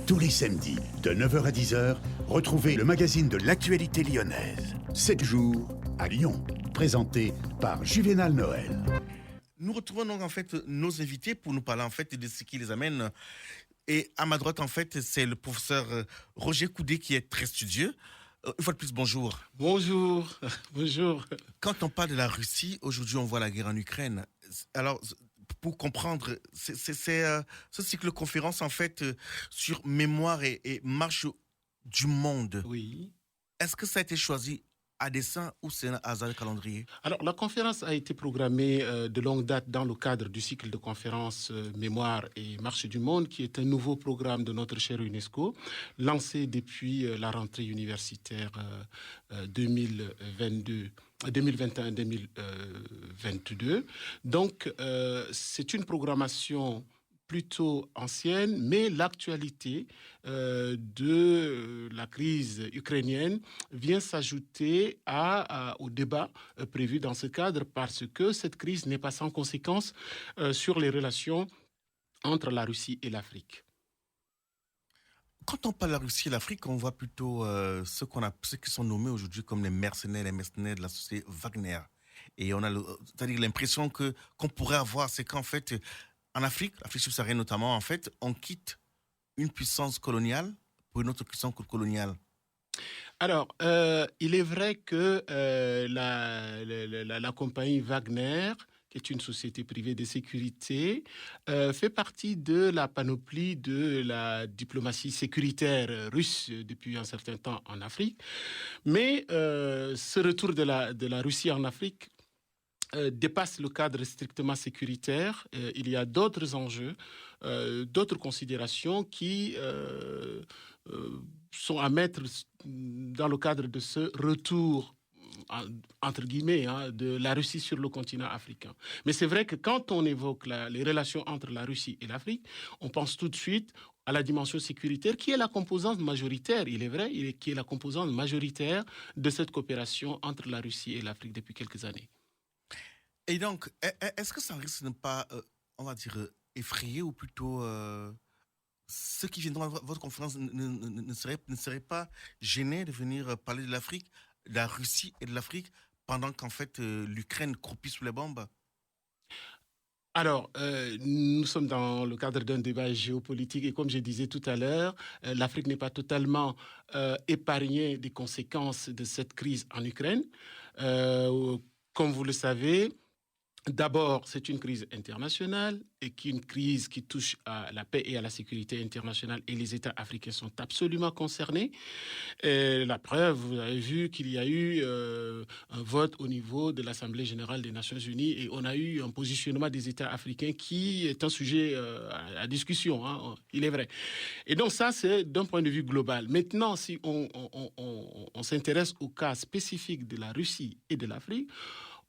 Tous les samedis, de 9h à 10h, retrouvez le magazine de l'actualité lyonnaise. 7 jours à Lyon, présenté par Juvénal Noël. Nous retrouvons donc en fait nos invités pour nous parler en fait de ce qui les amène. Et à ma droite en fait, c'est le professeur Roger Coudé qui est très studieux. Une fois de plus, bonjour. Bonjour, bonjour. Quand on parle de la Russie, aujourd'hui on voit la guerre en Ukraine. Alors, pour comprendre, c'est ce cycle conférence en fait sur mémoire et marche du monde. Oui. Est-ce que ça a été choisi à dessein ou c'est un hasard de calendrier? Alors, la conférence a été programmée de longue date dans le cadre du cycle de conférences Mémoire et Marche du Monde, qui est un nouveau programme de notre cher UNESCO, lancé depuis la rentrée universitaire 2021-2022. Donc, c'est une programmation plutôt ancienne, mais l'actualité de la crise ukrainienne vient s'ajouter au débat prévu dans ce cadre parce que cette crise n'est pas sans conséquence sur les relations entre la Russie et l'Afrique. Quand on parle de la Russie et l'Afrique, on voit plutôt ceux qui sont nommés aujourd'hui comme les mercenaires de la société Wagner. Et on a c'est-à-dire l'impression qu'on pourrait avoir, c'est qu'en fait, en Afrique subsaharienne notamment, en fait, on quitte une puissance coloniale pour une autre puissance coloniale. Alors, il est vrai que la compagnie Wagner, qui est une société privée de sécurité, fait partie de la panoplie de la diplomatie sécuritaire russe depuis un certain temps en Afrique. Mais ce retour de la Russie en Afrique dépasse le cadre strictement sécuritaire. Il y a d'autres enjeux, d'autres considérations qui sont à mettre dans le cadre de ce retour entre guillemets, de la Russie sur le continent africain. Mais c'est vrai que quand on évoque les relations entre la Russie et l'Afrique, on pense tout de suite à la dimension sécuritaire, qui est la composante majoritaire, il est vrai, qui est la composante majoritaire de cette coopération entre la Russie et l'Afrique depuis quelques années. Et donc, est-ce que ça risque de ne pas, on va dire, effrayer ou plutôt ceux qui viendront à votre conférence ne seraient pas gênés de venir parler de l'Afrique, de la Russie et de l'Afrique pendant qu'en fait l'Ukraine croupit sous les bombes? Alors, nous sommes dans le cadre d'un débat géopolitique et comme je disais tout à l'heure, l'Afrique n'est pas totalement épargnée des conséquences de cette crise en Ukraine. Comme vous le savez, d'abord, c'est une crise internationale et une crise qui touche à la paix et à la sécurité internationale et les États africains sont absolument concernés. Et la preuve, vous avez vu qu'il y a eu un vote au niveau de l'Assemblée générale des Nations unies et on a eu un positionnement des États africains qui est un sujet à discussion, il est vrai. Et donc ça, c'est d'un point de vue global. Maintenant, si on s'intéresse au cas spécifique de la Russie et de l'Afrique,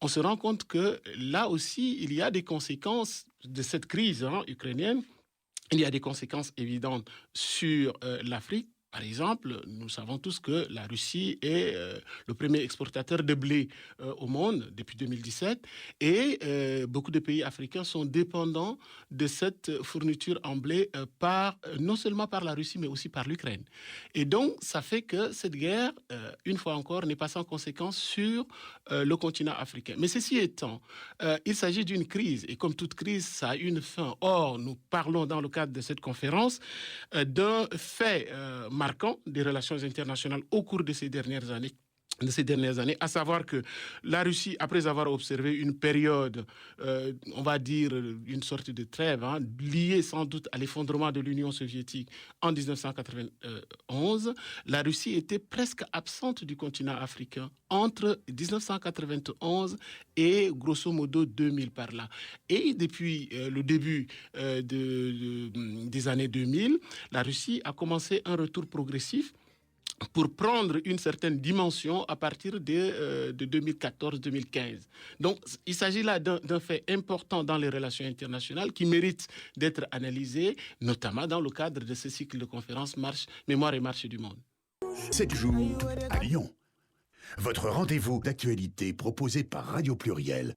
on se rend compte que là aussi, il y a des conséquences de cette crise ukrainienne. Il y a des conséquences évidentes sur l'Afrique. Par exemple, nous savons tous que la Russie est le premier exportateur de blé au monde depuis 2017 et beaucoup de pays africains sont dépendants de cette fourniture en blé non seulement par la Russie mais aussi par l'Ukraine. Et donc, ça fait que cette guerre, une fois encore, n'est pas sans conséquence sur le continent africain. Mais ceci étant, il s'agit d'une crise et comme toute crise, ça a une fin. Or, nous parlons dans le cadre de cette conférence d'un fait marquant des relations internationales au cours de ces dernières années, à savoir que la Russie, après avoir observé une période, on va dire une sorte de trêve, liée sans doute à l'effondrement de l'Union soviétique en 1991, la Russie était presque absente du continent africain entre 1991 et grosso modo 2000 par là. Et depuis le début des années 2000, la Russie a commencé un retour progressif pour prendre une certaine dimension à partir de 2014-2015. Donc, il s'agit là d'un fait important dans les relations internationales qui mérite d'être analysé, notamment dans le cadre de ce cycle de conférences Mémoire et Marche du Monde. 7 jours à Lyon. Votre rendez-vous d'actualité proposé par Radio Pluriel.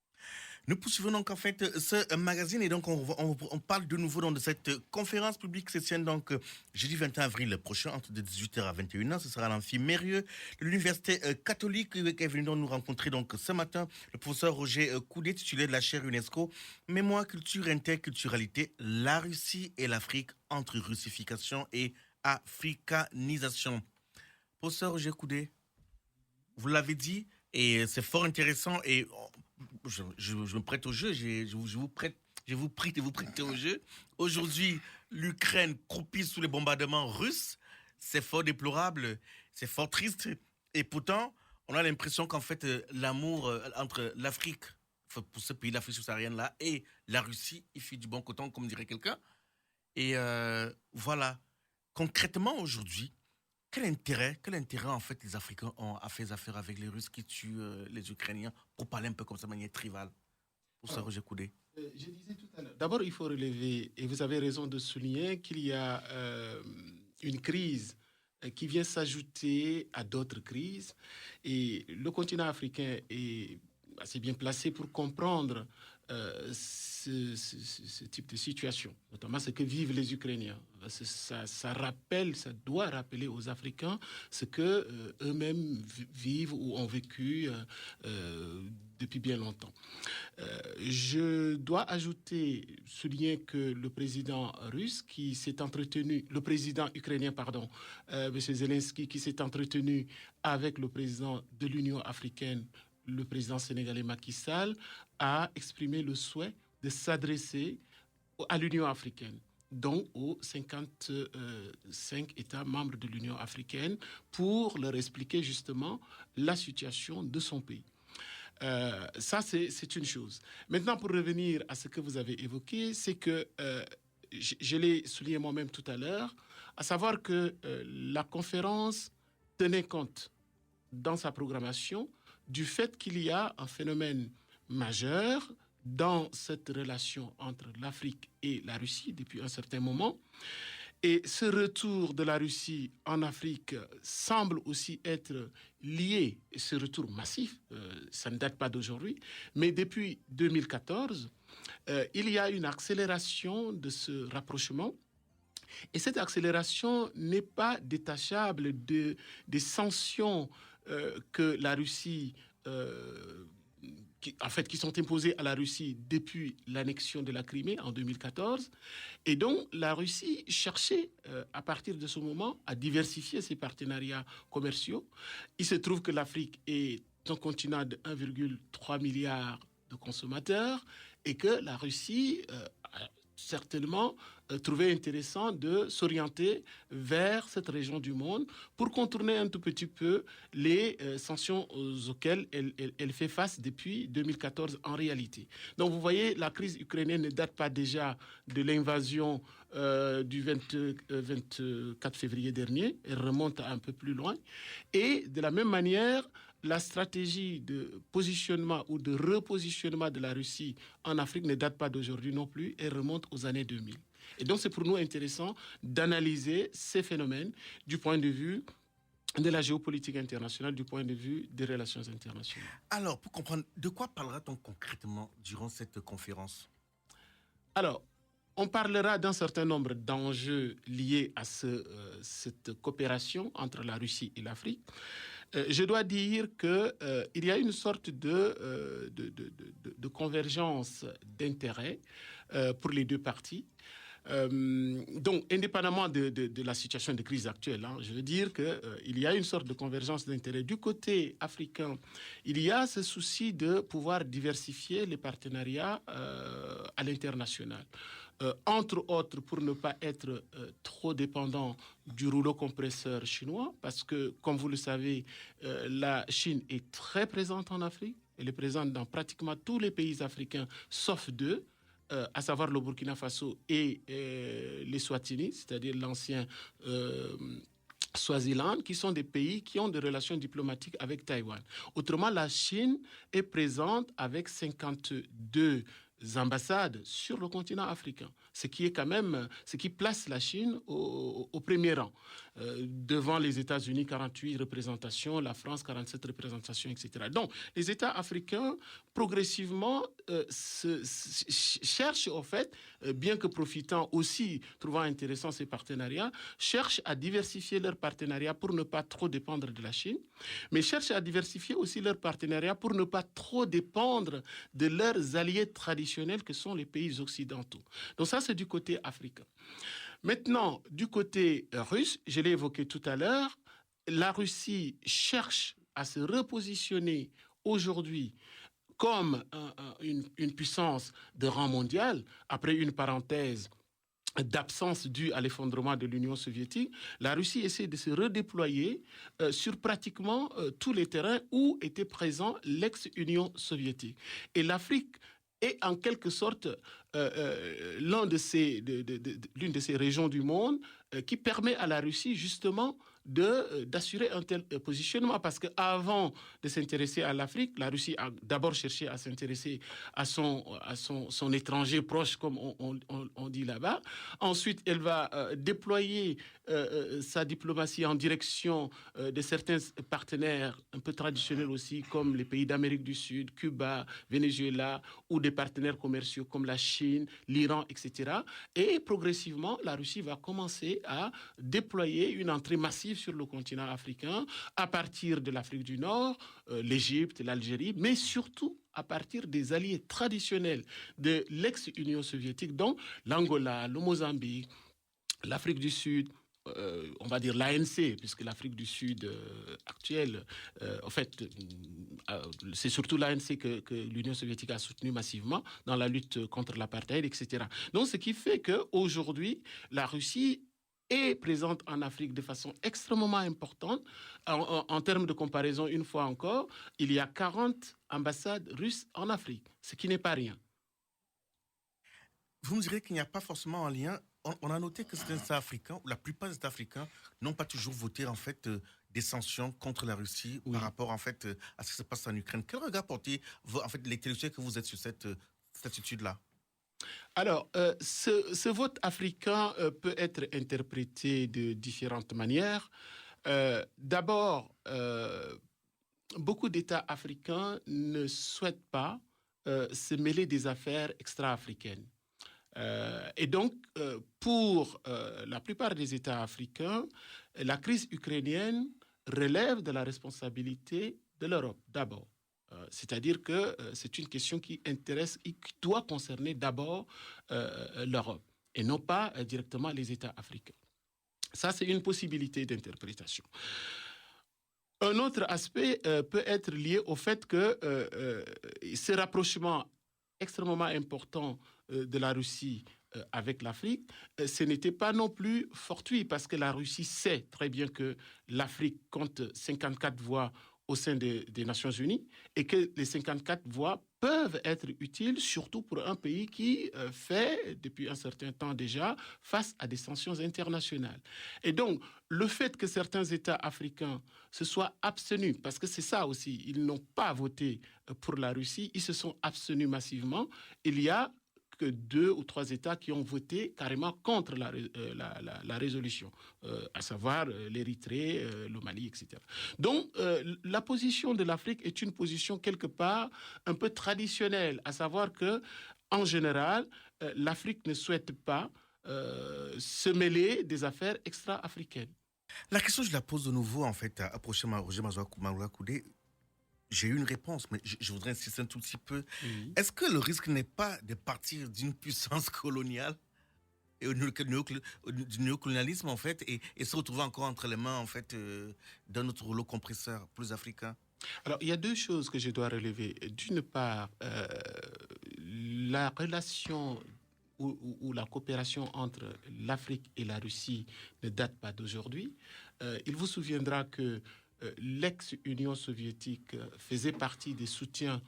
Nous poursuivons donc en fait ce magazine et donc on parle de nouveau donc, de cette conférence publique qui se tient donc jeudi 21 avril prochain entre 18h à 21h. Ce sera à l'amphi Mérieux de l'université catholique qui est venu donc nous rencontrer donc ce matin le professeur Roger Coudé, titulaire de la chaire UNESCO Mémoire, culture, interculturalité, la Russie et l'Afrique entre russification et africanisation. Professeur Roger Coudé, vous l'avez dit et c'est fort intéressant et je me prête au jeu, je vous prie de vous prêter au jeu. Aujourd'hui, l'Ukraine croupit sous les bombardements russes. C'est fort déplorable, c'est fort triste. Et pourtant, on a l'impression qu'en fait, l'amour entre l'Afrique, pour ce pays d'Afrique subsaharienne-là, et la Russie, il fait du bon coton, comme dirait quelqu'un. Et voilà. Concrètement, aujourd'hui, quel intérêt en fait les Africains ont à faire affaire avec les Russes qui tuent les Ukrainiens, pour parler un peu comme ça de manière tribale? Pour ça, Roger Coudé. Je disais tout à l'heure, d'abord il faut relever, et vous avez raison de souligner, qu'il y a une crise qui vient s'ajouter à d'autres crises. Et le continent africain est assez bien placé pour comprendre ce type de situation, notamment ce que vivent les Ukrainiens. Ça doit rappeler aux Africains ce que eux-mêmes vivent ou ont vécu depuis bien longtemps. Je dois souligner que le président russe qui s'est entretenu, le président ukrainien, pardon, M. Zelensky, qui s'est entretenu avec le président de l'Union africaine, le président sénégalais Macky Sall, a exprimé le souhait de s'adresser à l'Union africaine, donc aux 55 États membres de l'Union africaine, pour leur expliquer justement la situation de son pays. Ça, c'est une chose. Maintenant, pour revenir à ce que vous avez évoqué, c'est que, je l'ai souligné moi-même tout à l'heure, à savoir que la conférence tenait compte dans sa programmation du fait qu'il y a un phénomène majeur dans cette relation entre l'Afrique et la Russie depuis un certain moment. Et ce retour de la Russie en Afrique semble aussi être lié, ce retour massif, ça ne date pas d'aujourd'hui, mais depuis 2014, il y a une accélération de ce rapprochement. Et cette accélération n'est pas détachable des sanctions que la Russie, qui sont imposées à la Russie depuis l'annexion de la Crimée en 2014. Et donc, la Russie cherchait, à partir de ce moment, à diversifier ses partenariats commerciaux. Il se trouve que l'Afrique est un continent de 1,3 milliard de consommateurs et que la Russie a certainement trouvé intéressant de s'orienter vers cette région du monde pour contourner un tout petit peu les sanctions auxquelles elle fait face depuis 2014 en réalité. Donc vous voyez, la crise ukrainienne ne date pas déjà de l'invasion du 24 février dernier, elle remonte un peu plus loin. Et de la même manière, la stratégie de positionnement ou de repositionnement de la Russie en Afrique ne date pas d'aujourd'hui non plus, elle remonte aux années 2000. Et donc c'est pour nous intéressant d'analyser ces phénomènes du point de vue de la géopolitique internationale, du point de vue des relations internationales. Alors, pour comprendre, de quoi parlera-t-on concrètement durant cette conférence? Alors, on parlera d'un certain nombre d'enjeux liés à cette coopération entre la Russie et l'Afrique. Je dois dire qu'il y a une sorte de convergence d'intérêts pour les deux parties. Donc, indépendamment de la situation de crise actuelle, je veux dire qu'il y a une sorte de convergence d'intérêts. Du côté africain, il y a ce souci de pouvoir diversifier les partenariats à l'international. Entre autres, pour ne pas être trop dépendant du rouleau compresseur chinois, parce que, comme vous le savez, la Chine est très présente en Afrique. Elle est présente dans pratiquement tous les pays africains, sauf deux, à savoir le Burkina Faso et les Swatini, c'est-à-dire l'ancien Swaziland, qui sont des pays qui ont des relations diplomatiques avec Taïwan. Autrement, la Chine est présente avec 52 ambassades sur le continent africain, ce qui est quand même, ce qui place la Chine au premier rang. Devant les États-Unis, 48 représentations, la France, 47 représentations, etc. Donc, les États africains, progressivement, cherchent, au fait, bien que profitant aussi, trouvant intéressant ces partenariats, cherchent à diversifier leurs partenariats pour ne pas trop dépendre de la Chine, mais cherchent à diversifier aussi leurs partenariats pour ne pas trop dépendre de leurs alliés traditionnels que sont les pays occidentaux. Donc ça, c'est du côté africain. Maintenant, du côté russe, je l'ai évoqué tout à l'heure, la Russie cherche à se repositionner aujourd'hui comme une puissance de rang mondial, après une parenthèse d'absence due à l'effondrement de l'Union soviétique, la Russie essaie de se redéployer sur pratiquement tous les terrains où était présent l'ex-Union soviétique. Et l'Afrique est en quelque sorte l'une de ces régions du monde qui permet à la Russie justement d'assurer un tel positionnement. Parce qu'avant de s'intéresser à l'Afrique, la Russie a d'abord cherché à s'intéresser à son étranger proche, comme on dit là-bas. Ensuite, elle va déployer sa diplomatie en direction de certains partenaires un peu traditionnels aussi, comme les pays d'Amérique du Sud, Cuba, Venezuela, ou des partenaires commerciaux comme la Chine, l'Iran, etc. Et progressivement, la Russie va commencer à déployer une entrée massive sur le continent africain, à partir de l'Afrique du Nord, l'Égypte, l'Algérie, mais surtout à partir des alliés traditionnels de l'ex-Union soviétique, dont l'Angola, le Mozambique, l'Afrique du Sud, on va dire l'ANC, puisque l'Afrique du Sud actuelle, en fait, c'est surtout l'ANC que l'Union soviétique a soutenu massivement dans la lutte contre l'apartheid, etc. Donc, ce qui fait qu'aujourd'hui, la Russie est présente en Afrique de façon extrêmement importante. En termes de comparaison, une fois encore, il y a 40 ambassades russes en Afrique, ce qui n'est pas rien. Vous me direz qu'il n'y a pas forcément un lien. On a noté que certains États africains, ou la plupart des États africains, n'ont pas toujours voté en fait des sanctions contre la Russie par rapport en fait à ce qui se passe en Ukraine. Quel regard portez en fait les intellectuels que vous êtes sur cette attitude-là? Alors, ce vote africain peut être interprété de différentes manières. D'abord, beaucoup d'États africains ne souhaitent pas se mêler des affaires extra-africaines. Et donc, pour la plupart des États africains, la crise ukrainienne relève de la responsabilité de l'Europe, d'abord. C'est-à-dire que c'est une question qui intéresse et qui doit concerner d'abord l'Europe et non pas directement les États africains. Ça, c'est une possibilité d'interprétation. Un autre aspect peut être lié au fait que ce rapprochement extrêmement important de la Russie avec l'Afrique, ce n'était pas non plus fortuit parce que la Russie sait très bien que l'Afrique compte 54 voix au sein des Nations Unies et que les 54 voix peuvent être utiles, surtout pour un pays qui fait, depuis un certain temps déjà, face à des sanctions internationales. Et donc, le fait que certains États africains se soient abstenus, parce que c'est ça aussi, ils n'ont pas voté pour la Russie, ils se sont abstenus massivement, il y a que 2 ou 3 États qui ont voté carrément contre la résolution, à savoir l'Érythrée, le Mali, etc. Donc, la position de l'Afrique est une position quelque part un peu traditionnelle, à savoir que, en général, l'Afrique ne souhaite pas se mêler des affaires extra-africaines. La question, je la pose de nouveau, en fait, à Roger Mazoua Koudé. J'ai eu une réponse, mais je voudrais insister un tout petit peu. Oui. Est-ce que le risque n'est pas de partir d'une puissance coloniale et du néocolonialisme, en fait, et se retrouver encore entre les mains, en fait, d'un autre rouleau compresseur plus africain? Alors, il y a 2 choses que je dois relever. D'une part, la relation ou la coopération entre l'Afrique et la Russie ne date pas d'aujourd'hui. Il vous souviendra que l'ex-Union soviétique faisait partie des soutiens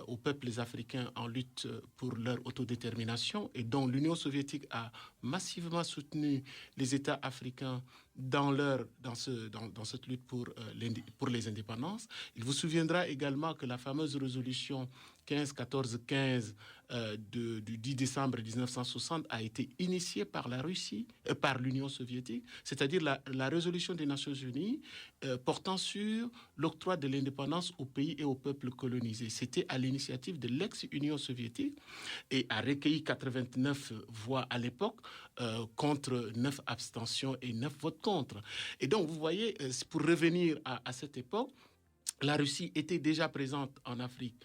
aux peuples africains en lutte pour leur autodétermination et dont l'Union soviétique a massivement soutenu les États africains dans cette lutte pour les indépendances. Il vous souviendra également que la fameuse résolution 15-14-15 du 10 décembre 1960 a été initiée par la Russie, par l'Union soviétique, c'est-à-dire la résolution des Nations Unies portant sur l'octroi de l'indépendance aux pays et aux peuples colonisés. C'était à l'initiative de l'ex-Union soviétique et a recueilli 89 voix à l'époque contre 9 abstentions et 9 votes contre. Et donc, vous voyez, pour revenir à cette époque, la Russie était déjà présente en Afrique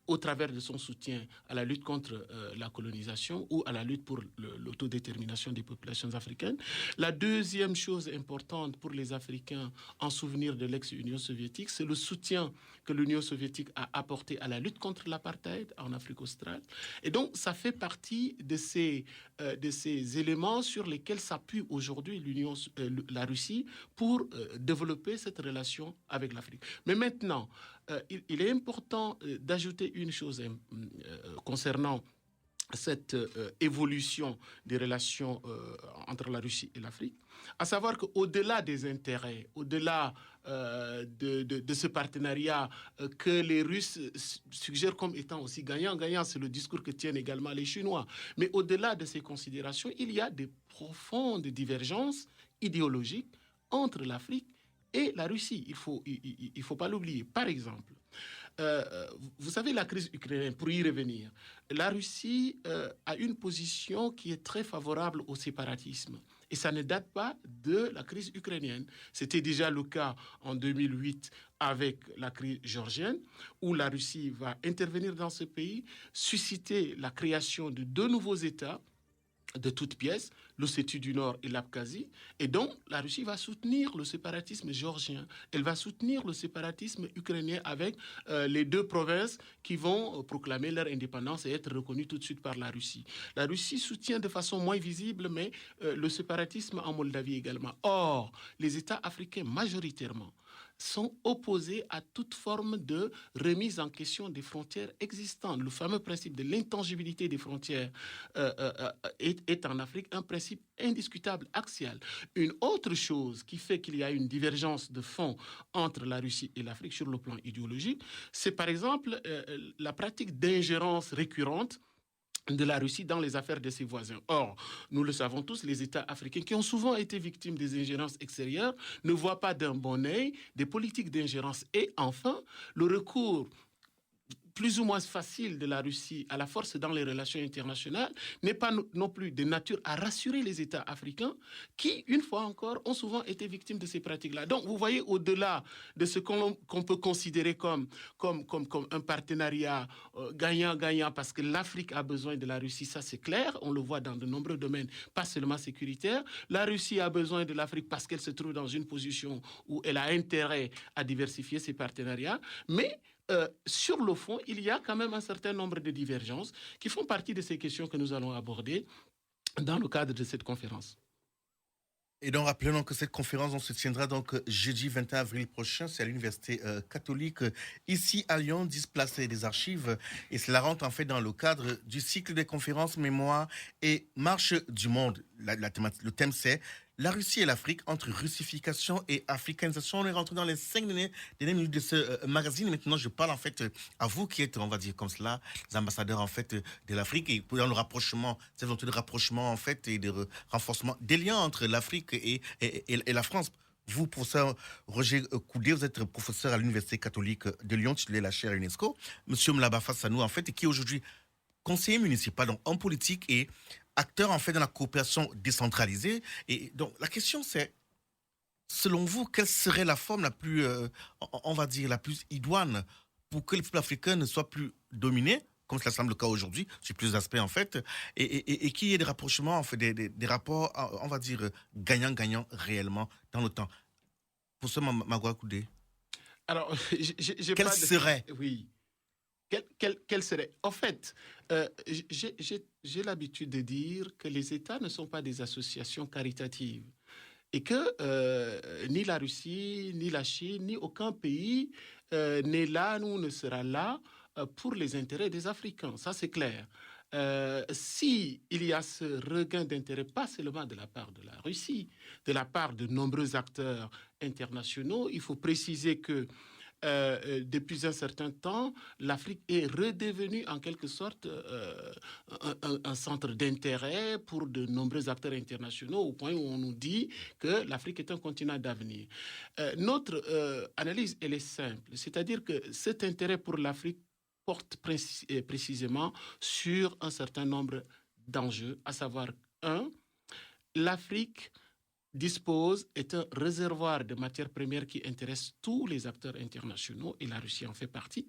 au travers de son soutien à la lutte contre la colonisation ou à la lutte pour l'autodétermination des populations africaines. La deuxième chose importante pour les Africains en souvenir de l'ex-Union soviétique, c'est le soutien que l'Union soviétique a apporté à la lutte contre l'apartheid en Afrique australe. Et donc, ça fait partie de ces éléments sur lesquels s'appuie aujourd'hui la Russie pour développer cette relation avec l'Afrique. Mais maintenant, il est important d'ajouter une chose concernant cette évolution des relations entre la Russie et l'Afrique, à savoir qu'au-delà des intérêts, au-delà de ce partenariat que les Russes suggèrent comme étant aussi gagnant-gagnant, c'est le discours que tiennent également les Chinois, mais au-delà de ces considérations, il y a des profondes divergences idéologiques entre l'Afrique et la Russie. Il faut pas l'oublier. Par exemple, vous savez, la crise ukrainienne, pour y revenir, la Russie a une position qui est très favorable au séparatisme. Et ça ne date pas de la crise ukrainienne. C'était déjà le cas en 2008 avec la crise géorgienne, où la Russie va intervenir dans ce pays, susciter la création de 2 nouveaux États de toutes pièces, l'Ossétie du Nord et l'Abkhazie. Et donc, la Russie va soutenir le séparatisme géorgien. Elle va soutenir le séparatisme ukrainien avec les 2 provinces qui vont proclamer leur indépendance et être reconnues tout de suite par la Russie. La Russie soutient de façon moins visible, mais le séparatisme en Moldavie également. Or, les États africains, majoritairement, sont opposés à toute forme de remise en question des frontières existantes. Le fameux principe de l'intangibilité des frontières est en Afrique un principe indiscutable, axial. Une autre chose qui fait qu'il y a une divergence de fond entre la Russie et l'Afrique sur le plan idéologique, c'est par exemple la pratique d'ingérence récurrente de la Russie dans les affaires de ses voisins. Or, nous le savons tous, les États africains qui ont souvent été victimes des ingérences extérieures ne voient pas d'un bon œil des politiques d'ingérence. Et enfin, le recours plus ou moins facile de la Russie à la force dans les relations internationales n'est pas non plus de nature à rassurer les États africains qui, une fois encore, ont souvent été victimes de ces pratiques-là. Donc, vous voyez, au-delà de ce qu'on peut considérer comme un partenariat gagnant-gagnant parce que l'Afrique a besoin de la Russie, ça c'est clair, on le voit dans de nombreux domaines, pas seulement sécuritaires. La Russie a besoin de l'Afrique parce qu'elle se trouve dans une position où elle a intérêt à diversifier ses partenariats, mais sur le fond, il y a quand même un certain nombre de divergences qui font partie de ces questions que nous allons aborder dans le cadre de cette conférence. Et donc, rappelons que cette conférence se tiendra donc jeudi 21 avril prochain. C'est à l'Université catholique ici à Lyon, 10 place des archives. Et cela rentre en fait dans le cadre du cycle des conférences Mémoire et Marche du monde. Le thème c'est la Russie et l'Afrique entre russification et africanisation. On est rentré dans les 5 dernières minutes de ce magazine. Maintenant, je parle en fait à vous qui êtes, on va dire comme cela, les ambassadeurs en fait de l'Afrique et dans le rapprochement, cette volonté de rapprochement en fait et de renforcement des liens entre l'Afrique et la France. Vous, professeur Roger Coudé, vous êtes professeur à l'Université catholique de Lyon, titulaire de la chaire UNESCO. Monsieur Mlaba face à nous en fait, qui est aujourd'hui conseiller municipal, donc en politique et acteur en fait dans la coopération décentralisée. Et donc la question c'est, selon vous, quelle serait la forme la plus, on va dire, la plus idoine pour que les peuples africains ne soient plus dominés, comme cela semble le cas aujourd'hui, sur plusieurs aspects en fait, et qu'il y ait des rapprochements, en fait, des rapports, on va dire, gagnant-gagnant réellement dans le temps. Pour ce Magua Koudé. Alors, quel serait Oui. Quel serait? En fait, j'ai l'habitude de dire que les États ne sont pas des associations caritatives et que ni la Russie, ni la Chine, ni aucun pays n'est là, nous ne sera là pour les intérêts des Africains. Ça, c'est clair. Si il y a ce regain d'intérêt, pas seulement de la part de la Russie, de la part de nombreux acteurs internationaux, il faut préciser que depuis un certain temps, l'Afrique est redevenue en quelque sorte un centre d'intérêt pour de nombreux acteurs internationaux, au point où on nous dit que l'Afrique est un continent d'avenir. Notre analyse, elle est simple, c'est-à-dire que cet intérêt pour l'Afrique porte précisément sur un certain nombre d'enjeux, à savoir, l'Afrique est un réservoir de matières premières qui intéresse tous les acteurs internationaux, et la Russie en fait partie.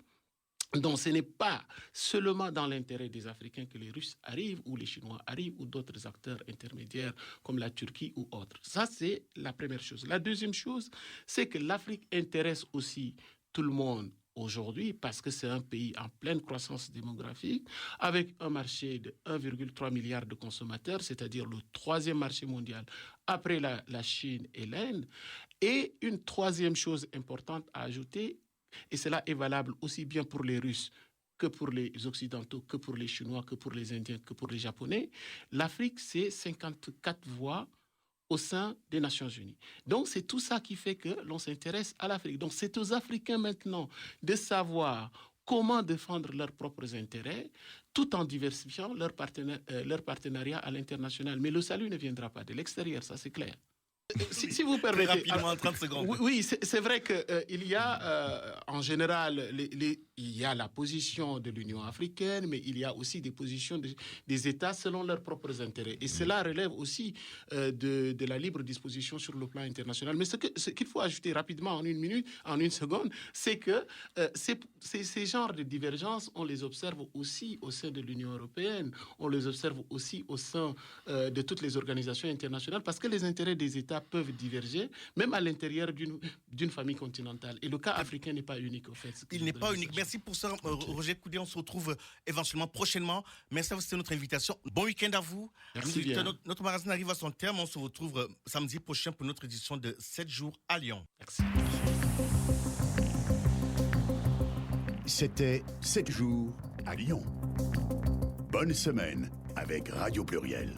Donc ce n'est pas seulement dans l'intérêt des Africains que les Russes arrivent, ou les Chinois arrivent, ou d'autres acteurs intermédiaires comme la Turquie ou autres. Ça, c'est la première chose. La deuxième chose, c'est que l'Afrique intéresse aussi tout le monde aujourd'hui, parce que c'est un pays en pleine croissance démographique, avec un marché de 1,3 milliard de consommateurs, c'est-à-dire le troisième marché mondial après la Chine et l'Inde. Et une troisième chose importante à ajouter, et cela est valable aussi bien pour les Russes que pour les Occidentaux, que pour les Chinois, que pour les Indiens, que pour les Japonais, l'Afrique, c'est 54 voix au sein des Nations Unies. Donc, c'est tout ça qui fait que l'on s'intéresse à l'Afrique. Donc, c'est aux Africains maintenant de savoir comment défendre leurs propres intérêts tout en diversifiant leur partenariat à l'international. Mais le salut ne viendra pas de l'extérieur, ça c'est clair. Si vous permettez... Rapidement, en 30 secondes. Oui, c'est vrai qu'il y a, en général, il y a la position de l'Union africaine, mais il y a aussi des positions des États selon leurs propres intérêts. Et cela relève aussi de la libre disposition sur le plan international. Mais ce qu'il faut ajouter rapidement en une seconde, c'est que ces genres de divergences, on les observe aussi au sein de l'Union européenne, on les observe aussi au sein de toutes les organisations internationales, parce que les intérêts des États peuvent diverger, même à l'intérieur d'une famille continentale. Et le cas africain n'est pas unique, au fait. Il n'est pas unique. Merci pour ça, Roger Coudé. On se retrouve éventuellement prochainement. Merci à vous, c'était notre invitation. Bon week-end à vous. Merci bien. Notre magazine arrive à son terme. On se retrouve samedi prochain pour notre édition de 7 jours à Lyon. Merci. C'était 7 jours à Lyon. Bonne semaine avec Radio Pluriel.